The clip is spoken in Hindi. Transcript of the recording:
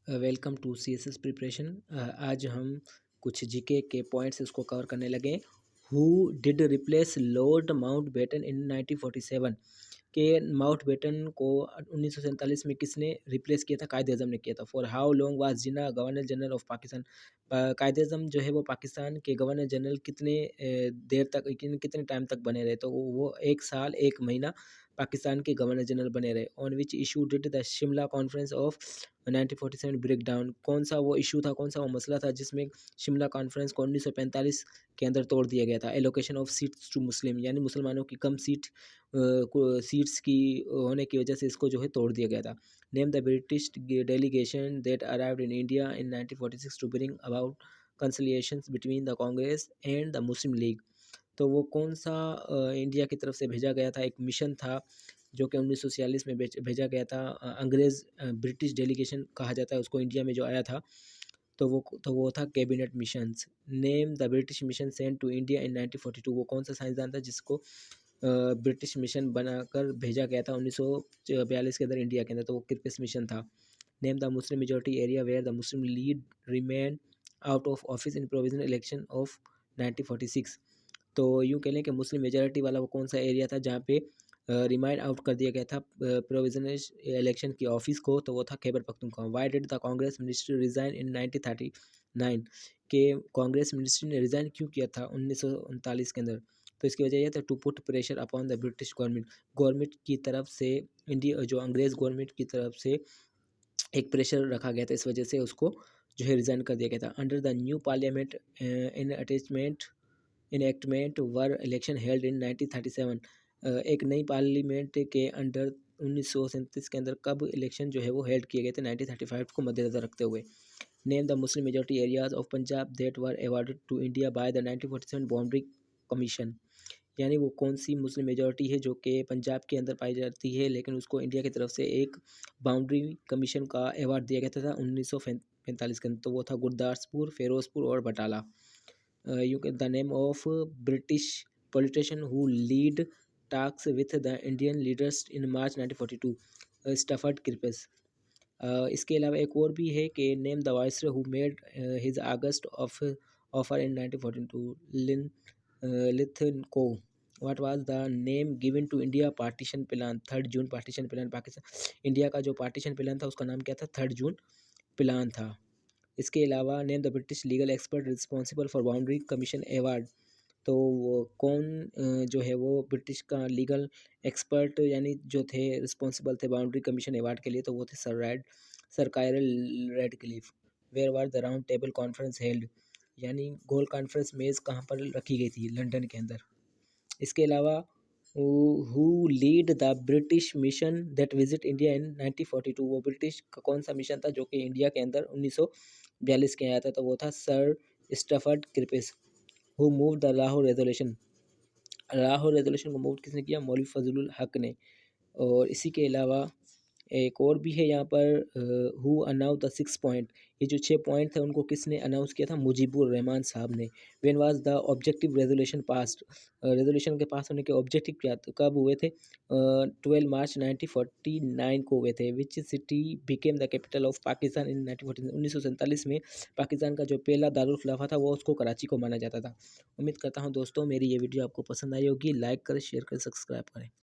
Welcome to C S S preparation. आज हम कुछ जीके के पॉइंट्स उसको कवर करने लगे। Who did replace lord Mountbatten in 1947? के माउंटबेटन को 1947 में किसने रिप्लेस किया था? कायदे आजम ने किया था। For how long was Jinnah governor general of Pakistan? कायदे आजम जो है वो पाकिस्तान के गवर्नर जनरल कितने देर तक कितने टाइम तक बने रहे? तो वो 1 साल 1 महीना पाकिस्तान के गवर्नर जनरल बने रहे। On which issue did the Shimla conference of 1947 break down? कौन सा वो इशू था, कौन सा वो मसला था जिसमें शिमला कॉन्फ्रेंस को 1945 के अंदर तोड़ दिया गया था? एलोकेशन ऑफ सीट्स टू मुस्लिम, यानी मुसलमानों की कम सीट्स की होने की वजह से इसको जो है तोड़ दिया गया था। Name the British delegation that arrived in India in 1946 to bring about conciliations between the Congress and the Muslim League? तो वो कौन सा इंडिया की तरफ से भेजा गया था? एक मिशन था जो कि 1946 में भेजा गया था। अंग्रेज़ ब्रिटिश डेलीगेशन कहा जाता है उसको, इंडिया में जो आया था। तो वो था cabinet missions. Name the British mission sent to India in 1942? वो कौन सा साइंसदान था जिसको ब्रिटिश मिशन बनाकर भेजा गया था 1942 के अंदर इंडिया के अंदर? तो वो क्रिप्स मिशन था। Name the Muslim majority area where the Muslim league remain out of office in provisional election of 1946? तो यूँ कह लें कि मुस्लिम मेजॉरिटी वाला वो कौन सा एरिया था जहाँ पे रिमाइंड आउट कर दिया गया था प्रोविजनल इलेक्शन की ऑफिस को? तो वो था Khyber Pakhtunkhwa. Why did the Congress ministry resign in 1939? के कांग्रेस मिनिस्ट्री ने रिज़ाइन क्यों किया था 1939 के अंदर? तो इसकी वजह यह था to put pressure upon the British government की तरफ से, इंडिया जो अंग्रेज़ गवर्नमेंट की तरफ से एक प्रेशर रखा गया था, इस वजह से उसको जो है रिज़ाइन कर दिया गया था। Under the new parliament in attachment enactment were election held in 1937? एक नई पार्लियामेंट के अंडर 1937 के अंदर कब इलेक्शन जो है वो हेल्ड किए गए थे? 1935 को मद्देनजर रखते हुए। Name the Muslim majority areas of Punjab that were awarded to India by the 1947 boundary commission? यानी वो कौन सी मुस्लिम मेजॉरिटी है जो कि पंजाब के अंदर पाई जाती है लेकिन उसको इंडिया की तरफ से एक बाउंड्री कमीशन का अवार्ड दिया गया था 1945 के अंदर? तो वो था गुरदासपुर, फिरोजपुर और Batala. You get the name of British politician who lead talks with the Indian leaders in March 1942? स्टफर्ड क्रिपेस। इसके अलावा एक और भी है कि name the viceroy who made his August offer in 1942? लिथनको। What was the name given to India partition plan? 3 June partition plan. Pakistan India का जो पार्टीशन प्लान था उसका नाम क्या था? 3 जून प्लान था। इसके अलावा name the British legal expert responsible for boundary commission award? तो वो कौन जो है वो ब्रिटिश का लीगल एक्सपर्ट यानी जो थे रिस्पॉन्सिबल थे बाउंड्री कमीशन अवार्ड के लिए? तो वो थे sir Cyril Radcliffe. Where was the round table conference held? यानी गोल कॉन्फ्रेंस मेज़ कहाँ पर रखी गई थी? लंदन के अंदर। इसके अलावा who lead the British mission that visit India in 1942? वो ब्रिटिश का कौन सा मिशन था जो कि इंडिया के अंदर 1942 के आया था? तो वो था sir Stafford Cripps. Who move the Lahore resolution? Lahore resolution को मूव किसने किया? मौलवी फजलुल हक ने। और इसी के अलावा एक और भी है यहाँ पर, हु अनाउंस द 6 पॉइंट? ये जो 6 पॉइंट थे उनको किसने अनाउंस किया था? मुजीबुर रहमान साहब ने। When was the objective resolution passed? Resolution के पास होने के ऑब्जेक्टिव क्या कब हुए थे? 12 मार्च 1949 को हुए थे। Which city became the capital of Pakistan in 1949? 1947 में पाकिस्तान का जो पहला दारुल खिलाफा था वो उसको कराची को माना जाता था। उम्मीद करता हूँ दोस्तों मेरी ये वीडियो आपको पसंद आई होगी। लाइक करें, शेयर करें, सब्सक्राइब करें।